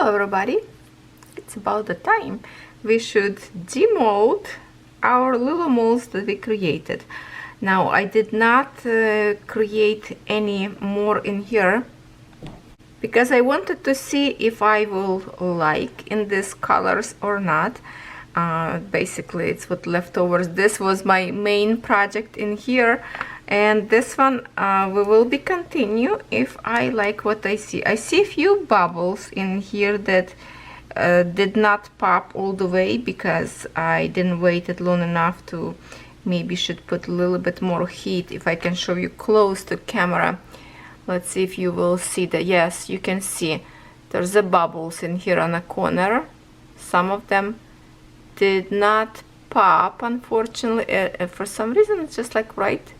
Hello everybody, it's about the time we should demold our little molds that we created. Now I did not create any more in here because I wanted to see if I will like in these colors or not. Basically it's what leftovers. This was my main project in here, and this one we will be continue if I like what I see. I see a few bubbles in here that did not pop all the way because I didn't wait it long enough to. Maybe should put a little bit more heat. If I can show you close to camera, let's see if you will see that. Yes, you can see there's the bubbles in here on the corner. Some of them did not pop, unfortunately. For some reason it's just like right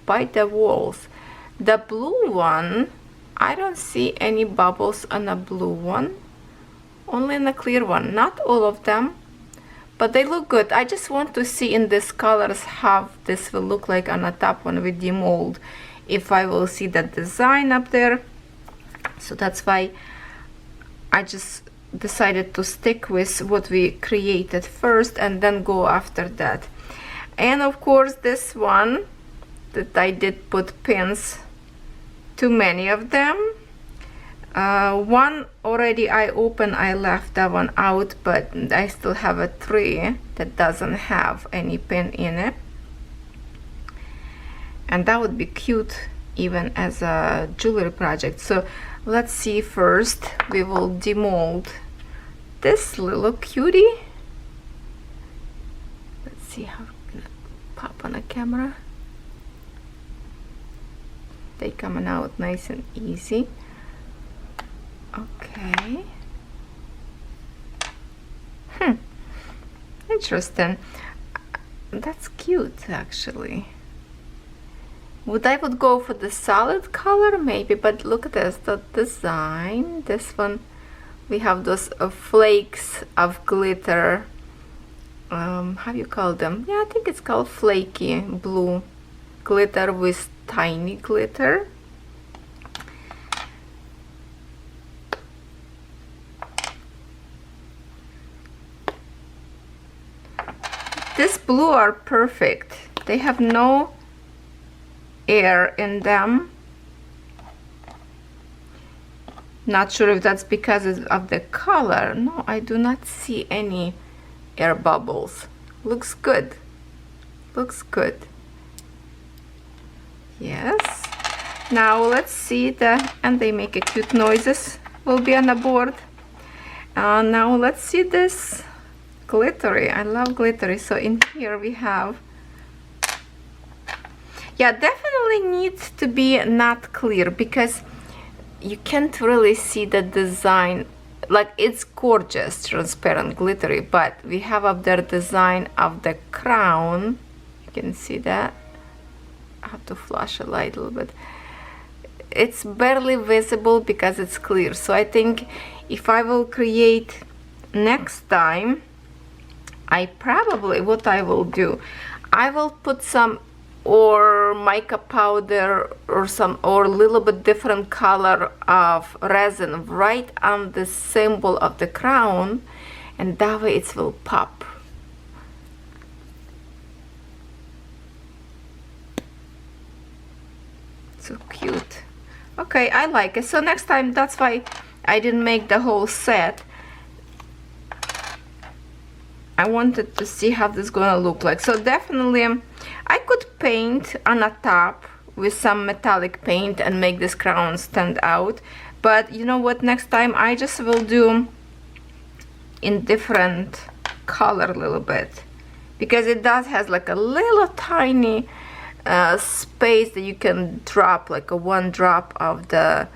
by the walls. The blue one, I don't see any bubbles on the blue one, only in the clear one. Not all of them, but they look good. I just want to see in these colors how this will look like on the top when we demold, if I will see that design up there. So that's why I just decided to stick with what we created first and then go after that. And of course this one that I did put pins, too many of them. One already I opened, I left that one out, but I still have a 3 that doesn't have any pin in it, and that would be cute even as a jewelry project. So let's see, first we will demold this little cutie. Let's see how it's gonna pop on the camera. They coming out nice and easy. Okay. Interesting. That's cute actually. I would go for the solid color maybe, but look at this, the design. This one we have those flakes of glitter. How do you call them? Yeah, I think it's called flaky blue glitter with tiny glitter. This blue are perfect. They have no air in them. Not sure if that's because of the color. No, I do not see any air bubbles. Looks good. Looks good. Yes. Now let's see and they make a cute noises. Will be on the board. Now let's see this glittery. I love glittery. So in here we have, yeah, definitely needs to be not clear because you can't really see the design. Like, it's gorgeous transparent glittery, but we have up there design of the crown. You can see that. I have to flash a light a little bit. It's barely visible because it's clear. So I think if I will create next time, I probably, what I will do, I will put some or mica powder or some or a little bit different color of resin right on the symbol of the crown, and that way it will pop. So cute. Okay, I like it. So next time, that's why I didn't make the whole set. I wanted to see how this is gonna look like. So definitely I could paint on the top with some metallic paint and make this crown stand out, but you know what, next time I just will do in different color a little bit, because it does has like a little tiny space that you can drop, like a 1 drop of the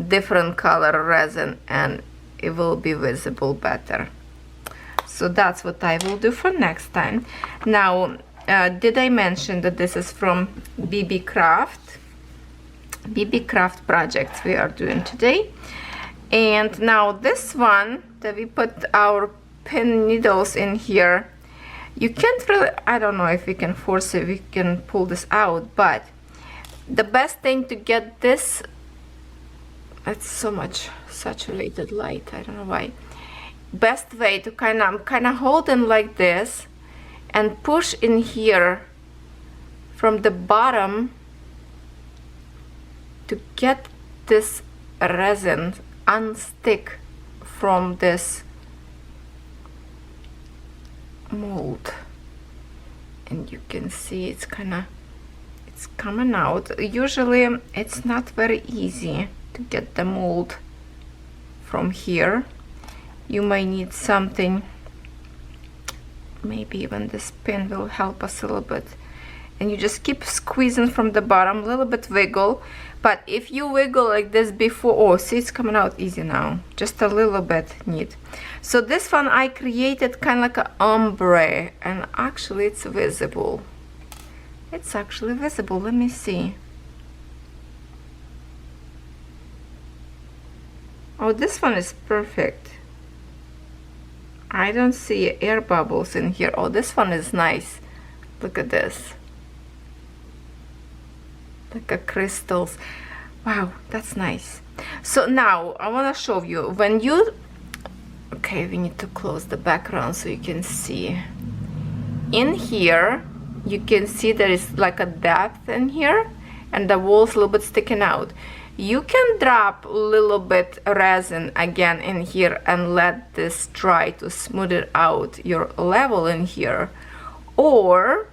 different color resin, and it will be visible better. So that's what I will do for next time. Now, did I mention that this is from BeeBeeCraft? BeeBeeCraft projects we are doing today. And now this one that we put our pin needles in here, you can't really, I don't know if we can force it, we can pull this out, but the best thing to get this, it's so much saturated light, I don't know why. Best way to kind of hold in like this and push in here from the bottom to get this resin unstick from this mold. And you can see it's coming out. Usually it's not very easy to get the mold from here. You might need something, maybe even this pin will help us a little bit. And you just keep squeezing from the bottom, a little bit wiggle. But if you wiggle like this before, oh, see, it's coming out easy now, just a little bit neat. So this one I created kind of like an ombre, and actually it's visible. It's actually visible. Let me see. Oh, this one is perfect. I don't see air bubbles in here. Oh, this one is nice. Look at this. Like a crystals. Wow, that's nice. So now I want to show you when you, okay, we need to close the background so you can see. In here you can see there is like a depth in here, and the walls a little bit sticking out. You can drop a little bit resin again in here and let this dry to smooth it out your level in here. Or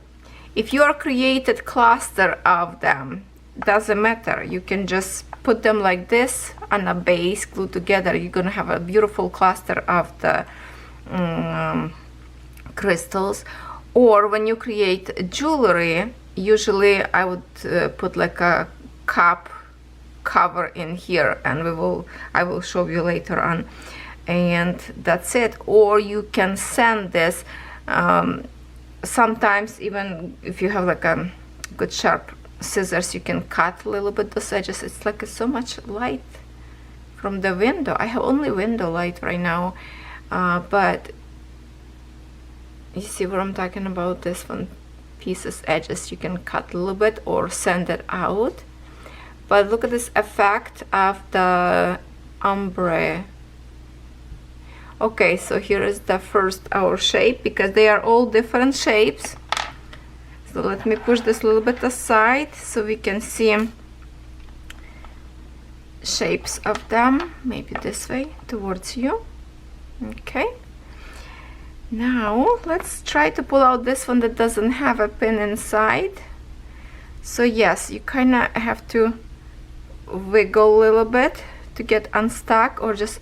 if you are created cluster of them, doesn't matter, you can just put them like this on a base, glue together. You're gonna have a beautiful cluster of the crystals. Or when you create jewelry, usually I would put like a cup cover in here, and I will show you later on, and that's it. Or you can sand this. Sometimes even if you have like a good sharp scissors, you can cut a little bit those edges. It's like so much light from the window. I have only window light right now, but you see what I'm talking about. This one pieces edges you can cut a little bit or sand it out. But look at this effect of the ombre. Okay, so here is the first our shape, because they are all different shapes. So let me push this a little bit aside so we can see shapes of them. Maybe this way towards you. Okay. Now let's try to pull out this one that doesn't have a pin inside. So yes, you kind of have to wiggle a little bit to get unstuck, or just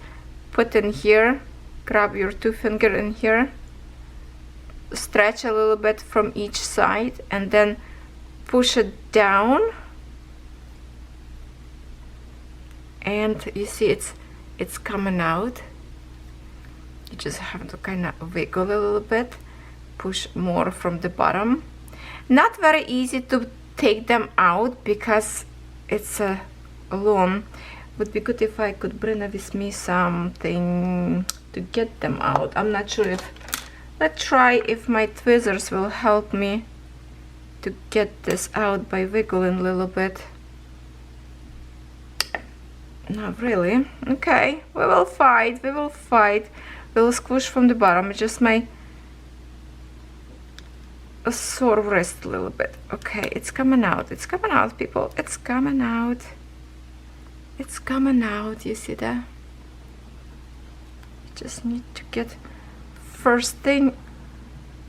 put in here, grab your two finger in here, stretch a little bit from each side, and then push it down, and you see it's coming out. You just have to kind of wiggle a little bit, push more from the bottom. Not very easy to take them out because it's a alone. Would be good if I could bring with me something to get them out. I'm not sure if, let's try if my tweezers will help me to get this out by wiggling a little bit. Not really. Okay, we will fight, we'll squish from the bottom. It's just my sore wrist a little bit. Okay, it's coming out, people, it's coming out. It's coming out, you see that? Just need to get first thing,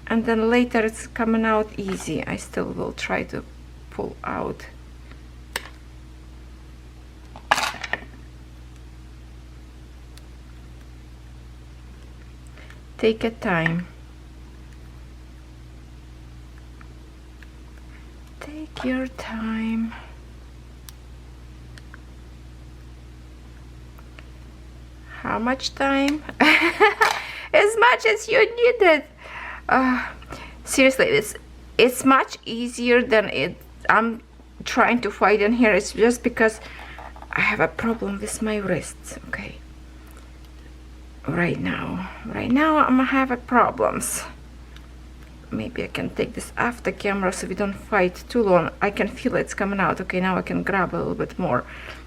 and then later it's coming out easy. I still will try to pull out. Take a time. Take your time. How much time? As much as you need it. Seriously, it's much easier than it. I'm trying to fight in here. It's just because I have a problem with my wrists. Okay. Right now I'm having problems. maybe I can take this off the camera so we don't fight too long. I can feel it's coming out. Okay, now I can grab a little bit more.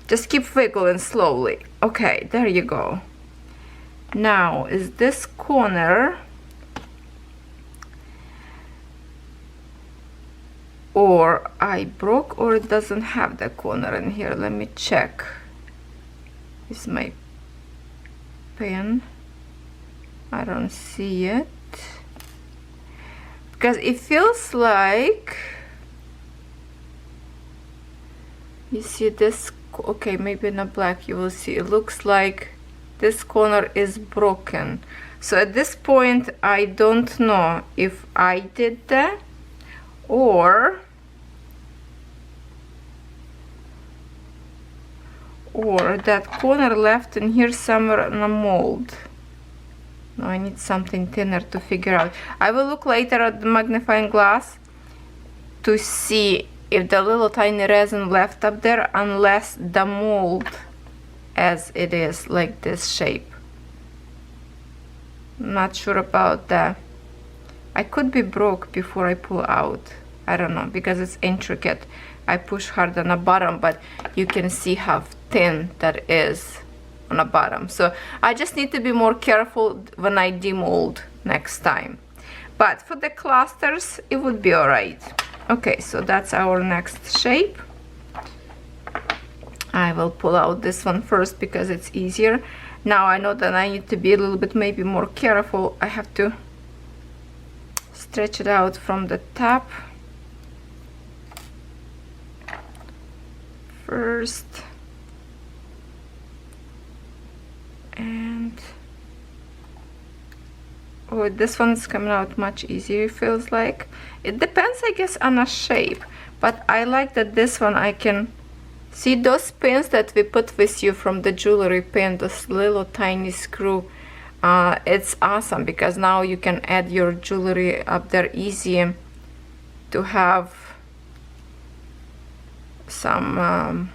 Just keep wiggling slowly. Okay, there you go. Now is this corner, or I broke, or it doesn't have the corner in here. Let me check. Is my pen? I don't see it, because it feels like, you see this, okay, maybe in the black you will see, it looks like this corner is broken. So at this point I don't know if I did that, or that corner left in here somewhere in a mold. No, I need something thinner to figure out. I will look later at the magnifying glass to see if the little tiny resin left up there, unless the mold as it is, like this shape. Not sure about that. I could be broke before I pull out. I don't know, because it's intricate. I push hard on the bottom, but you can see how thin that is on the bottom. So I just need to be more careful when I demold next time. But for the clusters, it would be all right. Okay, so that's our next shape. I will pull out this one first because it's easier. Now I know that I need to be a little bit maybe more careful. I have to stretch it out from the top first. And oh, this one's coming out much easier, it feels like. It depends, I guess, on a shape, but I like that this one I can see those pins that we put with you from the jewelry pin, this little tiny screw. It's awesome because now you can add your jewelry up there easy to have some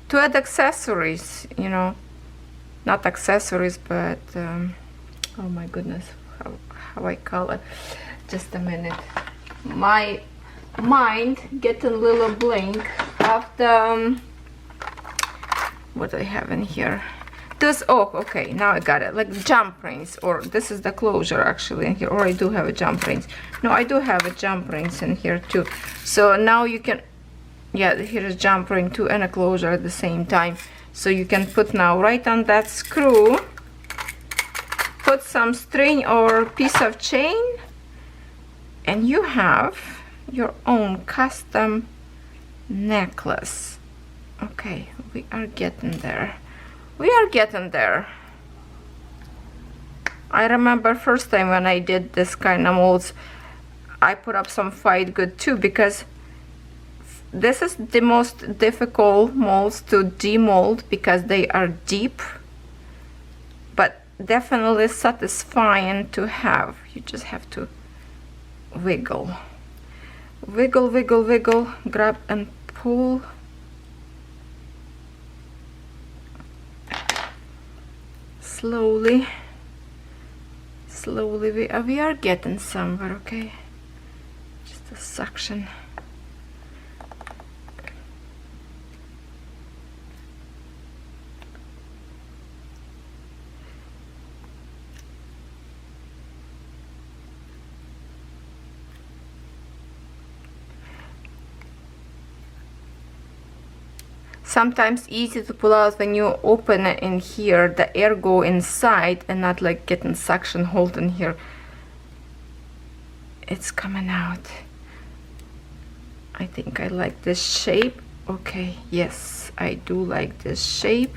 to add accessories, you know, not accessories, but oh my goodness, how I call it. Just a minute, my mind getting a little blank of the what do I have in here. This, oh, okay, now I got it, like jump rings, or this is the closure actually in here, or I do have a jump rings. No, I do have a jump rings in here too. So now you can, yeah, here's a jump ring too and a closure at the same time. So you can put now right on that screw, put some string or piece of chain, and you have your own custom necklace. Okay, we are getting there. We are getting there. I remember first time when I did this kind of molds, I put up some fight good too, because this is the most difficult molds to demold because they are deep, but definitely satisfying to have. You just have to wiggle, wiggle, wiggle, wiggle, grab and pull. Slowly, slowly, we are getting somewhere. Okay, just a suction. Sometimes easy to pull out when you open it in here, the air go inside and not like getting suction hold in here. It's coming out. I think I like this shape. Okay, yes, I do like this shape.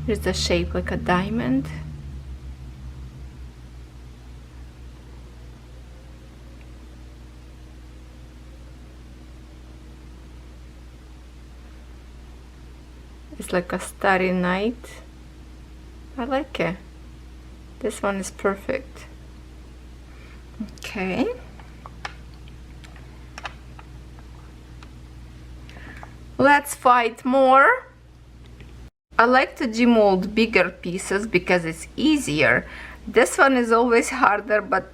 Here's the shape like a diamond. It's like a starry night. I like it. This one is perfect. Okay. Let's fight more. I like to demold bigger pieces because it's easier. This one is always harder, but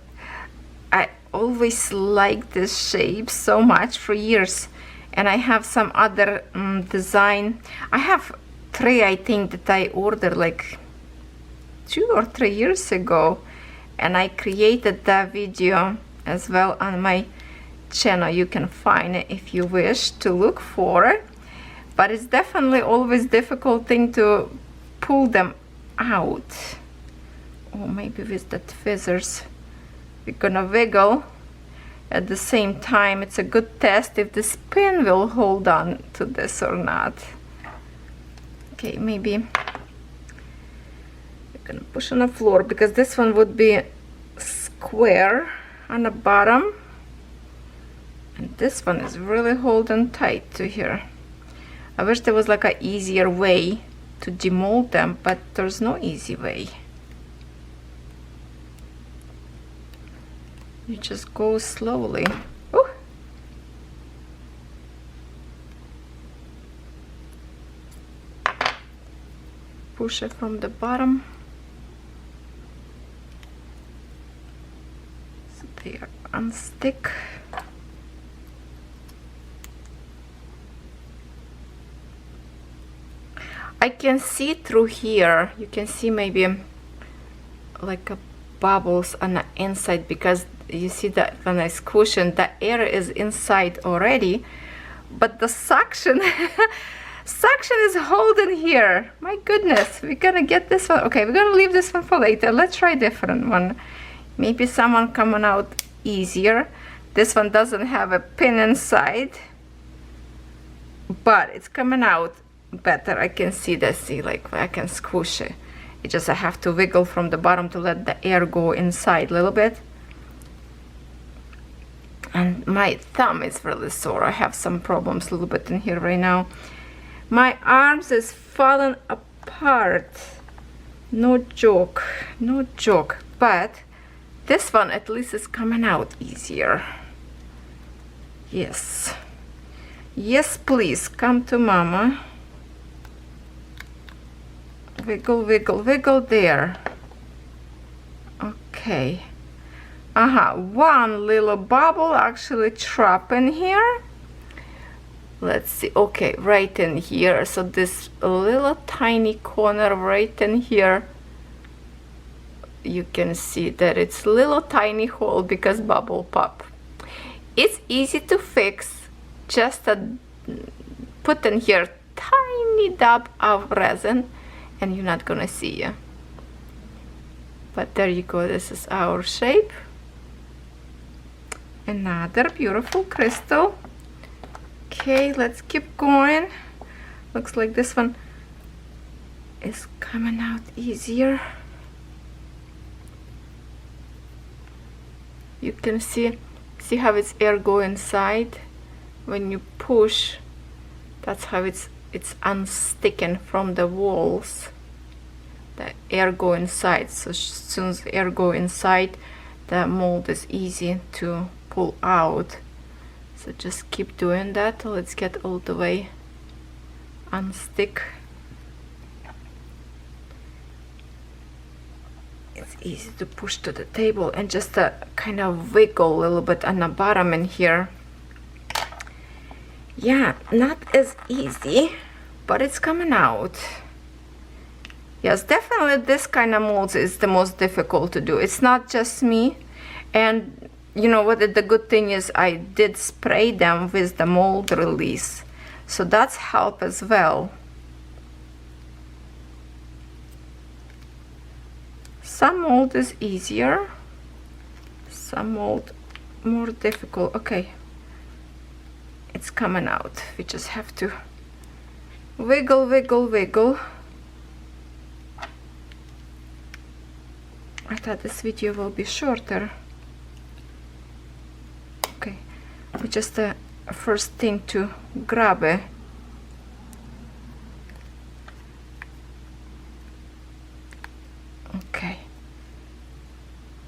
always liked this shape so much for years, and I have some other design. I have tray, I think, that I ordered like 2 or 3 years ago, and I created that video as well on my channel. You can find it if you wish to look for it, but it's definitely always difficult thing to pull them out. Or maybe with the tweezers we're gonna wiggle at the same time. It's a good test if the pin will hold on to this or not. Okay, maybe we're gonna push on the floor because this one would be square on the bottom, and this one is really holding tight to here. I wish there was like an easier way to demold them, but there's no easy way. You just go slowly. Ooh. Push it from the bottom. So they are unstick. I can see through here. You can see maybe like a bubbles on the inside, because you see that when I squish it, the air is inside already, but the suction suction is holding here. My goodness, we're gonna get this one. Okay, we're gonna leave this one for later. Let's try a different one. Maybe someone coming out easier. This one doesn't have a pin inside, but it's coming out better. I can see that. See, like I can squish it. It just I have to wiggle from the bottom to let the air go inside a little bit. And my thumb is really sore. I have some problems a little bit in here right now. My arms is falling apart. No joke, no joke. But this one at least is coming out easier. Yes. Yes, please, come to mama. Wiggle, wiggle, wiggle there. Okay. One little bubble actually trapped in here. Let's see. Okay, right in here. So this little tiny corner right in here, you can see that it's little tiny hole because bubble pop. It's easy to fix. Just put in here tiny dab of resin, and you're not gonna see it. But there you go. This is our shape. Another beautiful crystal. Okay, let's keep going. Looks like this one is coming out easier. You can see how its air go inside. When you push, that's how it's unsticking from the walls. The air go inside. So as soon as the air go inside, the mold is easy to pull out. So just keep doing that till it's get all the way unstick. It's easy to push to the table and just kind of wiggle a little bit on the bottom in here. Yeah, not as easy, but it's coming out. Yes, definitely this kind of molds is the most difficult to do. It's not just me. And you know what, the good thing is I did spray them with the mold release, so that's help as well. Some mold is easier, some mold more difficult. Okay, it's coming out. We just have to wiggle, wiggle, wiggle. I thought this video will be shorter. Okay, we just first thing to grab it. Okay,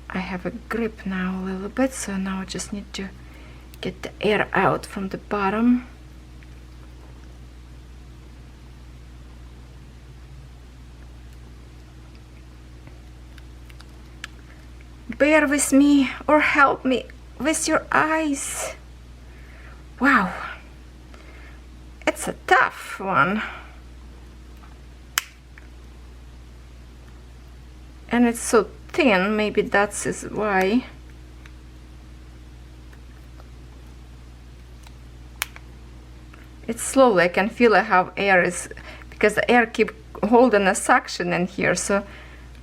I have a grip now a little bit, so now I just need to get the air out from the bottom. Bear with me or help me with your eyes. Wow, it's a tough one. And it's so thin, maybe that's why. It's slowly, I can feel how air is, because the air keep holding a suction in here, so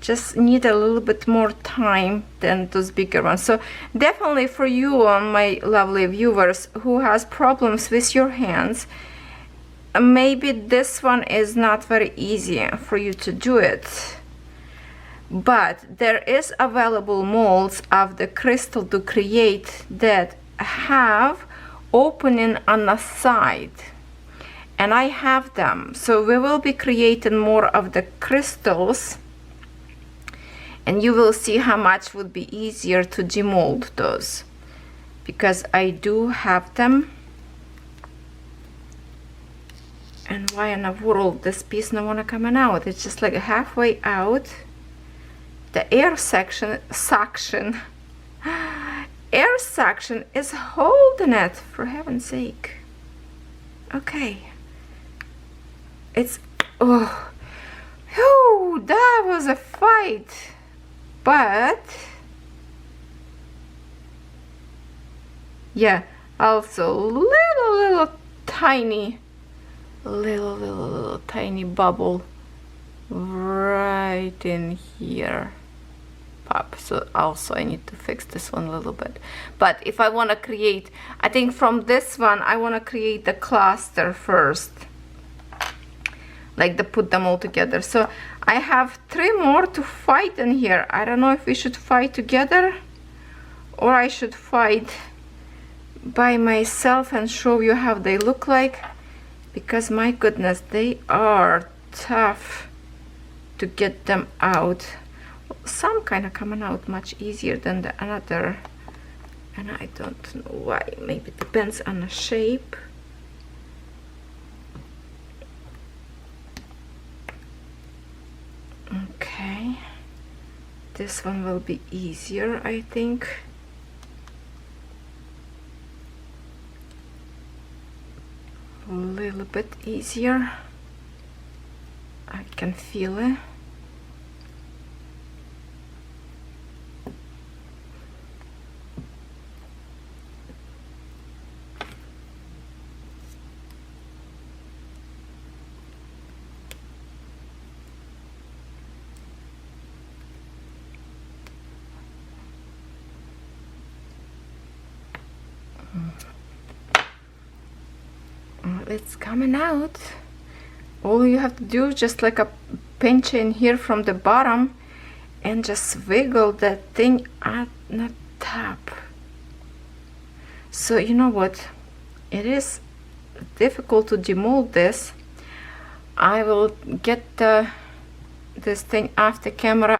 just need a little bit more time than those bigger ones. So definitely for you, my lovely viewers, who has problems with your hands, maybe this one is not very easy for you to do it. But there is available molds of the crystal to create that have opening on the side, and I have them. So we will be creating more of the crystals, and you will see how much would be easier to demold those, because I do have them. And why in the world this piece not wanna coming out? It's just like halfway out. The air suction is holding it, for heaven's sake. Okay, it's, oh, whew, that was a fight. But yeah, also little tiny bubble right in here. Pop. So also I need to fix this one a little bit. But if I want to create, I think from this one I want to create the cluster first, like to put them all together. So I have 3 more to fight in here. I don't know if we should fight together or I should fight by myself and show you how they look like, because my goodness, they are tough to get them out. Some kind of coming out much easier than the other, and I don't know why. Maybe it depends on the shape. Okay, this one will be easier, I think. A little bit easier. I can feel it. It's coming out. All you have to do is just like a pinch in here from the bottom and just wiggle that thing at the top. So you know what, it is difficult to demold this. I will get this thing off the camera.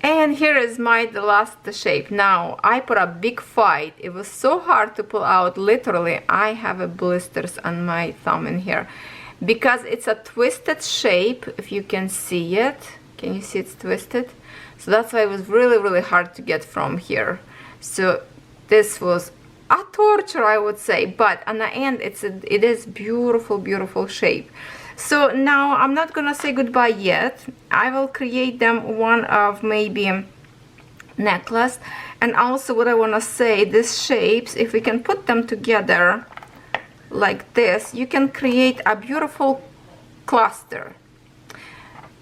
And here is the last shape. Now I put a big fight. It was so hard to pull out. Literally, I have blisters on my thumb in here because it's a twisted shape. If you can see it, can you see it's twisted? So that's why it was really hard to get from here. So this was a torture, I would say, but on the end it is beautiful shape. So now I'm not gonna say goodbye yet. I will create them one of maybe necklace. And also what I want to say, these shapes, if we can put them together like this, you can create a beautiful cluster.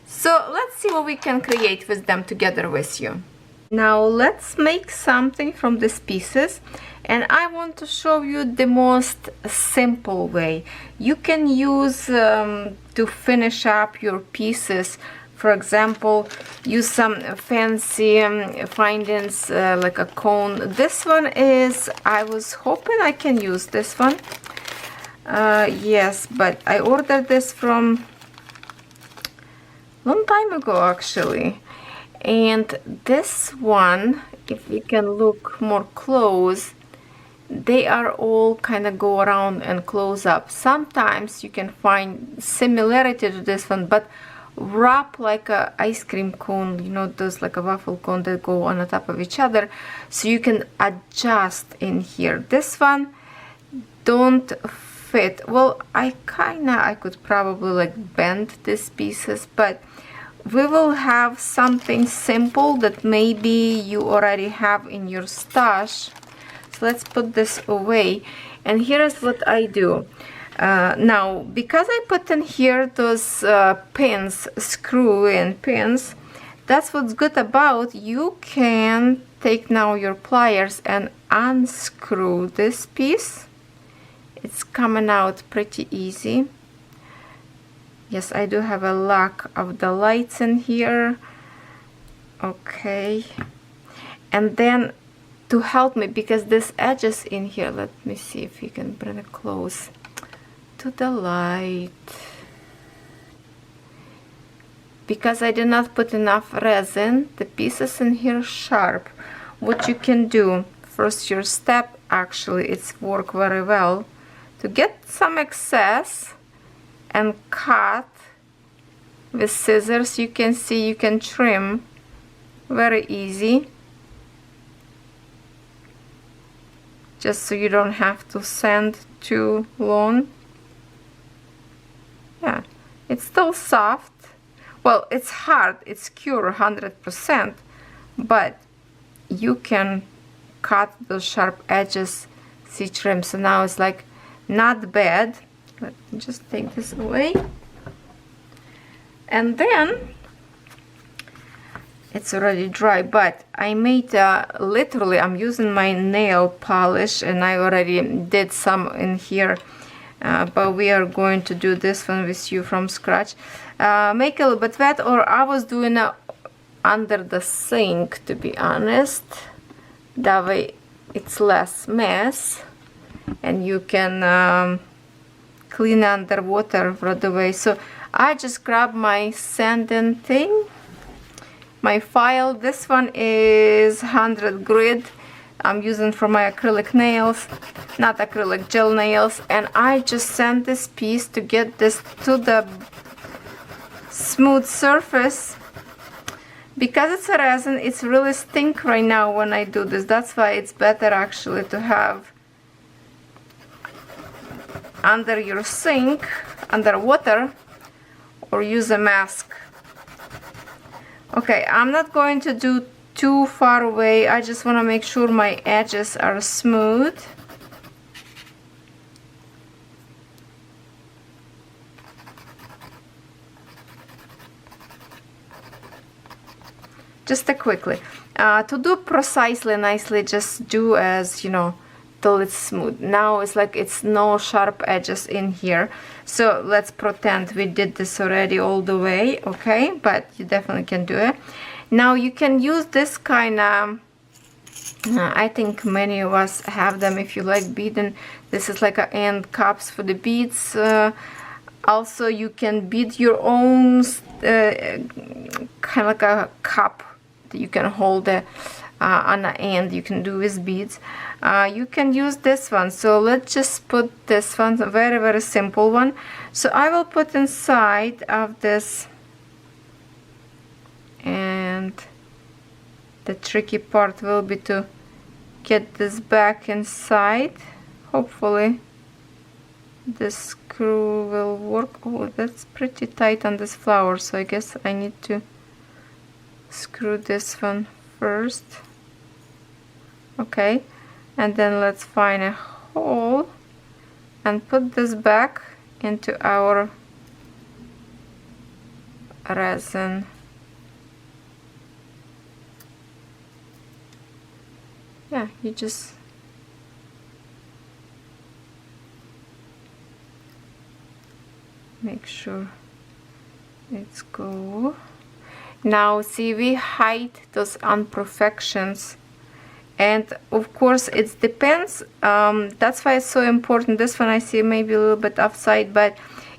So let's see what we can create with them together with you. Now let's make something from these pieces, and I want to show you the most simple way you can use to finish up your pieces. For example, use some fancy findings like a cone. This one is, I was hoping I can use this one. Yes, but I ordered this from long time ago actually. And this one, if you can look more close, they are all kind of go around and close up. Sometimes you can find similarity to this one, but wrap like a ice cream cone, you know, those like a waffle cone that go on the top of each other, so you can adjust in here. This one don't fit. Well, I could probably like bend these pieces, but we will have something simple that maybe you already have in your stash. So let's put this away. And here's what I do. Now, because I put in here those pins, screw-in pins, that's what's good about. You can take now your pliers and unscrew this piece. It's coming out pretty easy. Yes, I do have a lock of the lights in here. Okay. And then to help me, because this edges in here, let me see if you can bring it close to the light. Because I did not put enough resin, the pieces in here are sharp. What you can do, first your step, actually it's worked very well, to get some excess and cut with scissors. You can see you can trim very easy, just so you don't have to sand too long. Yeah, it's still soft. Well, it's hard, it's cure 100%, but you can cut those sharp edges, see, trim. So now it's like not bad. Let me just take this away. And then it's already dry, but I made literally, I'm using my nail polish, and I already did some in here, but we are going to do this one with you from scratch. Make a little bit wet, or I was doing under the sink, to be honest. That way it's less mess, and you can clean underwater right away. So I just grab my sanding thing, my file. This one is 100 grit. I'm using for my acrylic nails, not acrylic, gel nails. And I just sand this piece to get this to the smooth surface. Because it's a resin, it's really stink right now when I do this. That's why it's better actually to have under your sink, under water, or use a mask. Okay, I'm not going to do too far away. I just want to make sure my edges are smooth. Just quickly. To do precisely, nicely, just do as, you know, till it's smooth. Now it's like it's no sharp edges in here. So let's pretend we did this already all the way, okay? But you definitely can do it. Now you can use this kind of, I think many of us have them if you like beading. This is like a end caps for the beads. Also you can bead your own kind of like a cup that you can hold on the end. You can do with beads. You can use this one. So let's just put this one, a very, very simple one. So I will put inside of this, and the tricky part will be to get this back inside. Hopefully this screw will work. Oh, that's pretty tight on this flower, so I guess I need to screw this one first. Okay, and then let's find a hole and put this back into our resin. Yeah, you just make sure it's go. Now see, we hide those imperfections, and of course it depends. That's why it's so important. This one I see maybe a little bit offside, but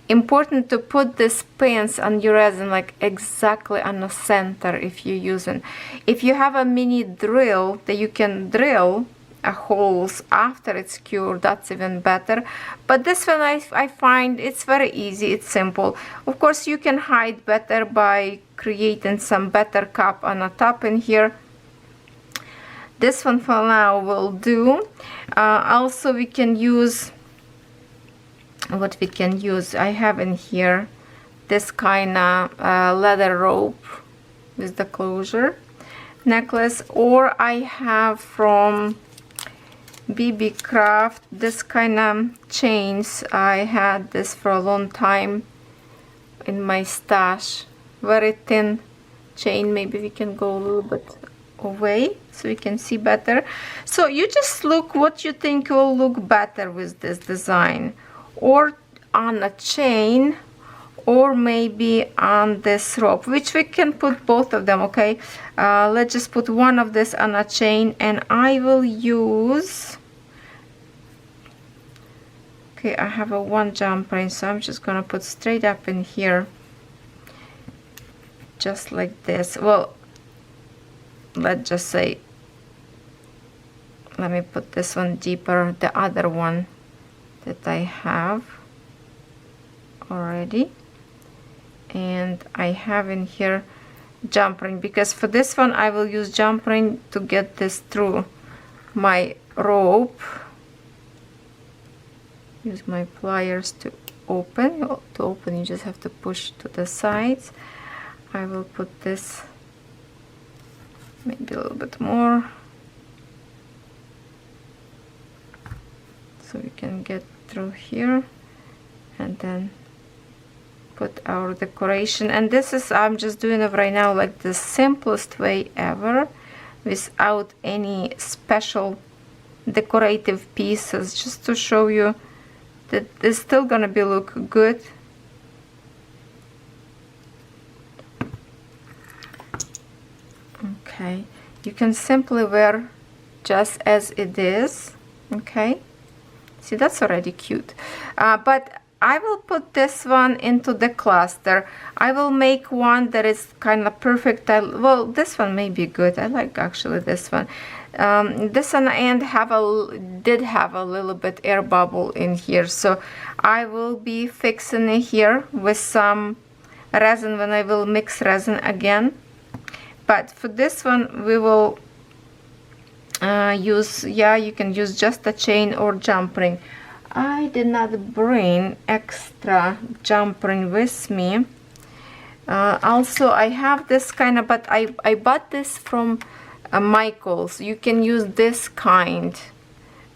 important to put this pins on your resin like exactly on the center if you're using. If you have a mini drill that you can drill holes after it's cured, that's even better. But this one I find it's very easy, it's simple. Of course you can hide better by creating some better cup on the top in here. This one for now will do. Also we can use, what we can use, I have in here this kind of leather rope with the closure necklace, or I have from BeeBeeCraft this kind of chains. I had this for a long time in my stash, very thin chain. Maybe we can go a little bit away so you can see better. So you just look what you think will look better with this design, or on a chain, or maybe on this rope, which we can put both of them. Okay, let's just put one of this on a chain, and I will use, okay, I have a one jump ring, so I'm just gonna put straight up in here, just like this. Well, let's just say, let me put this one deeper, the other one that I have already. And I have in here jump ring, because for this one I will use jump ring to get this through my rope. Use my pliers to open. To open you just have to push to the sides. I will put this maybe a little bit more, so we can get through here, and then put our decoration. And this is, I'm just doing it right now like the simplest way ever, without any special decorative pieces, just to show you that it's still gonna be look good. Okay, you can simply wear just as it is. Okay, see, that's already cute. But I will put this one into the cluster. I will make one that is kind of perfect. Well, this one may be good. I like actually this one. This one and did have a little bit air bubble in here, so I will be fixing it here with some resin when I will mix resin again. But for this one we will use, yeah, you can use just a chain or jump ring. I did not bring extra jump ring with me. Also I have this kind of, but I bought this from Michael's. You can use this kind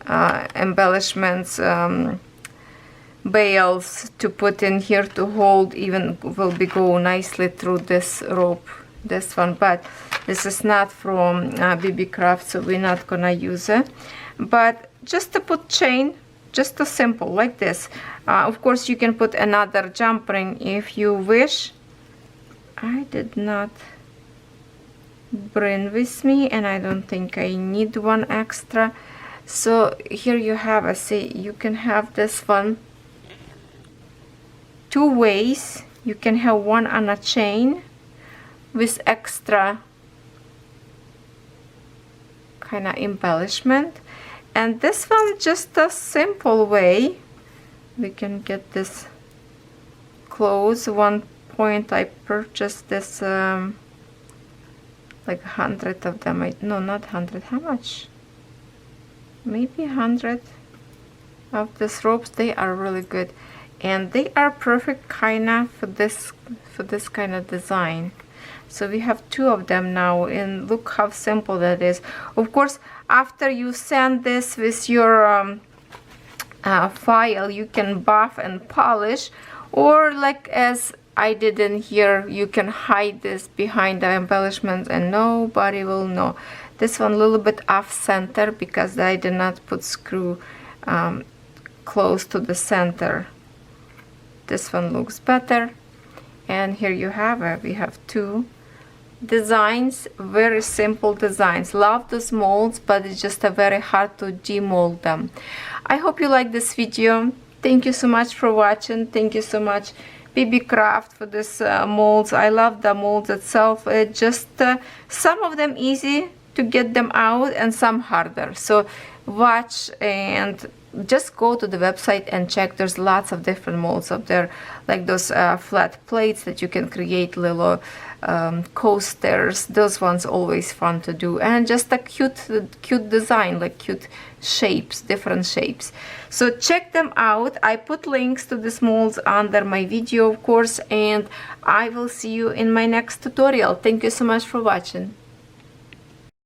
embellishments, bales to put in here to hold, even will be go nicely through this rope, this one. But this is not from BeeBeeCraft, so we're not gonna use it. But just to put chain, just a simple like this. Of course you can put another jump ring if you wish. I did not bring with me, and I don't think I need one extra. So here you have, I say, you can have this one two ways. You can have one on a chain with extra kind of embellishment, and this one just a simple way. We can get this close. One point I purchased this like 100 of them. No, not 100. How much? Maybe 100 of these ropes. They are really good, and they are perfect kind of for this kind of design. So we have two of them now, and look how simple that is. Of course, after you sand this with your file, you can buff and polish, or like as I did in here, you can hide this behind the embellishments and nobody will know. This one a little bit off center because I did not put screw close to the center. This one looks better, and here you have it. We have two designs, very simple designs. Love those molds, but it's just a very hard to demold them. I hope you like this video. Thank you so much for watching. Thank you so much BeeBeeCraft for this molds. I love the molds itself. It just some of them easy to get them out and some harder, so watch and just go to the website and check. There's lots of different molds up there, like those flat plates that you can create little coasters. Those ones always fun to do, and just a cute design, like cute shapes, different shapes. So check them out. I put links to these molds under my video, of course, and I will see you in my next tutorial. Thank you so much for watching.